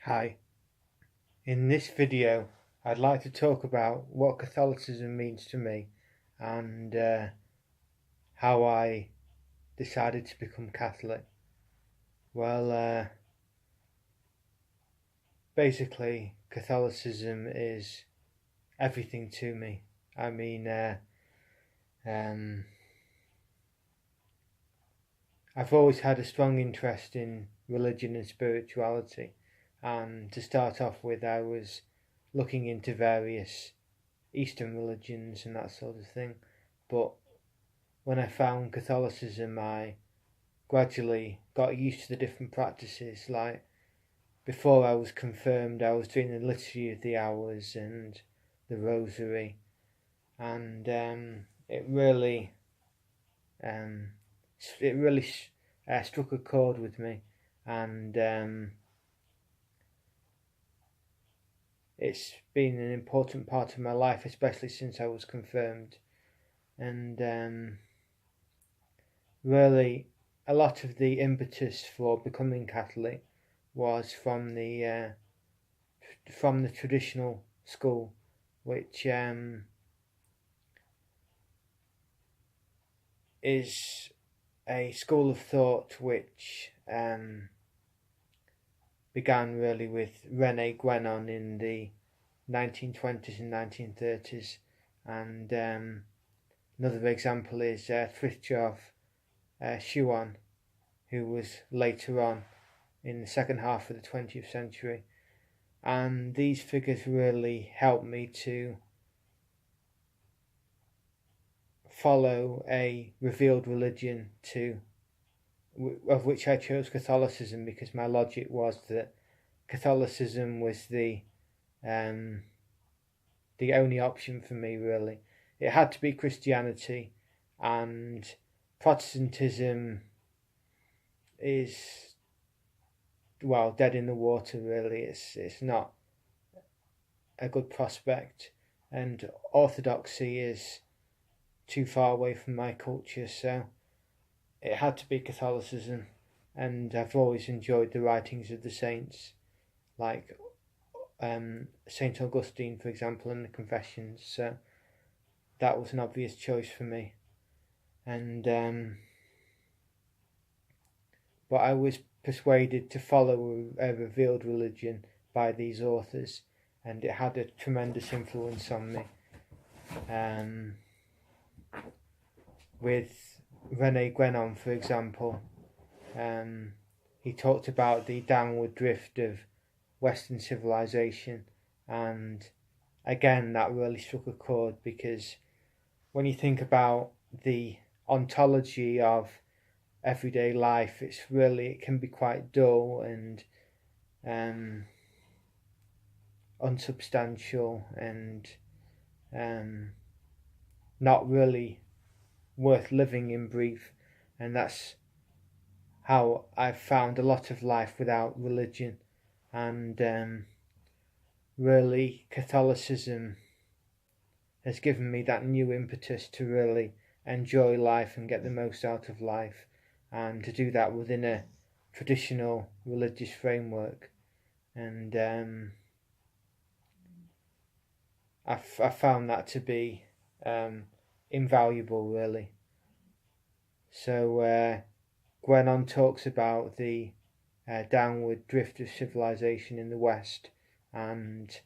Hi, in this video I'd like to talk about what Catholicism means to me and how I decided to become Catholic. Well, basically Catholicism is everything to me. I mean, um, I've always had a strong interest in religion and spirituality, and to start off with I was looking into various Eastern religions and that sort of thing, but when I found Catholicism I gradually got used to the different practices. Like before I was confirmed I was doing the Liturgy of the Hours and the Rosary, and it really um, it really struck a chord with me, and it's been an important part of my life, especially since I was confirmed. And really, a lot of the impetus for becoming Catholic was from the traditional school, which is a school of thought which began really with René Guénon in the 1920s and 1930s, and another example is Fridtjof Schuon, who was later on in the second half of the 20th century. And these figures really helped me to follow a revealed religion of which I chose Catholicism, because my logic was that Catholicism was the only option for me, really. It had to be Christianity, and Protestantism is, well, dead in the water, really. It's not a good prospect, and Orthodoxy is too far away from my culture, so it had to be Catholicism. And I've always enjoyed the writings of the saints, like Saint Augustine, for example, and the Confessions. So that was an obvious choice for me. And but I was persuaded to follow a revealed religion by these authors, and it had a tremendous influence on me. With René Guénon, for example, he talked about the downward drift of Western civilization, and again that really struck a chord, because when you think about the ontology of everyday life, it can be quite dull and unsubstantial and not really worth living, in brief. And that's how I've found a lot of life without religion. And really, Catholicism has given me that new impetus to really enjoy life and get the most out of life, and to do that within a traditional religious framework. And I found that to be invaluable, really. So Guénon talks about the downward drift of civilization in the West, and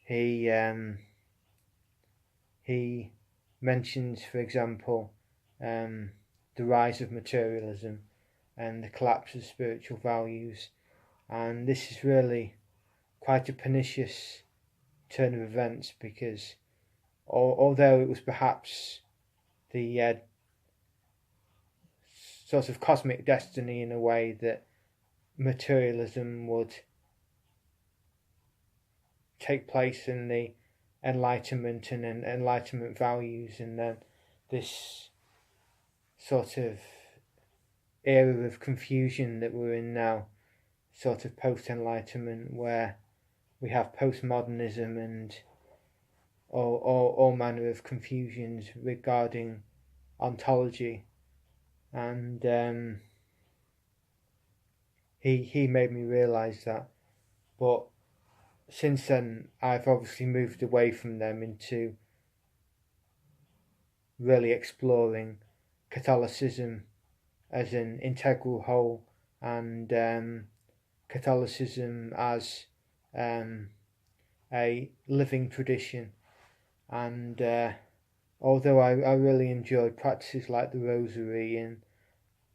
he mentions, for example, the rise of materialism and the collapse of spiritual values, and this is really quite a pernicious turn of events, because although it was perhaps the sort of cosmic destiny in a way that materialism would take place in the Enlightenment and Enlightenment values, and then this sort of era of confusion that we're in now, sort of post-Enlightenment, where we have postmodernism and all manner of confusions regarding ontology. And he made me realise that. But since then, I've obviously moved away from them into really exploring Catholicism as an integral whole, and Catholicism as a living tradition. And although I really enjoyed practices like the Rosary and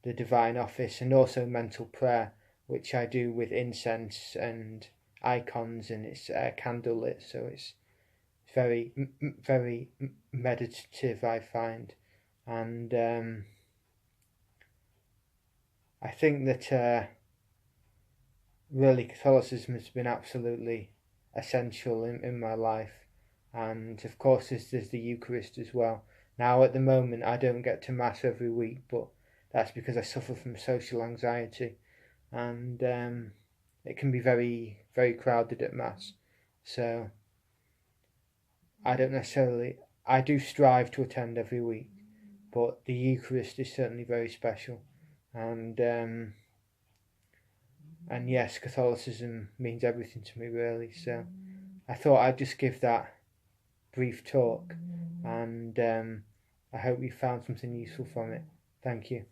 the Divine Office, and also mental prayer, which I do with incense and icons, and it's candlelit, so it's very meditative, I find. And I think that really Catholicism has been absolutely essential in my life. And of course, there's the Eucharist as well. Now, at the moment, I don't get to Mass every week, but that's because I suffer from social anxiety, and it can be very crowded at Mass. So I do strive to attend every week, but the Eucharist is certainly very special. And and yes, Catholicism means everything to me, really. So I thought I'd just give that brief talk, and I hope you found something useful from it. Thank you.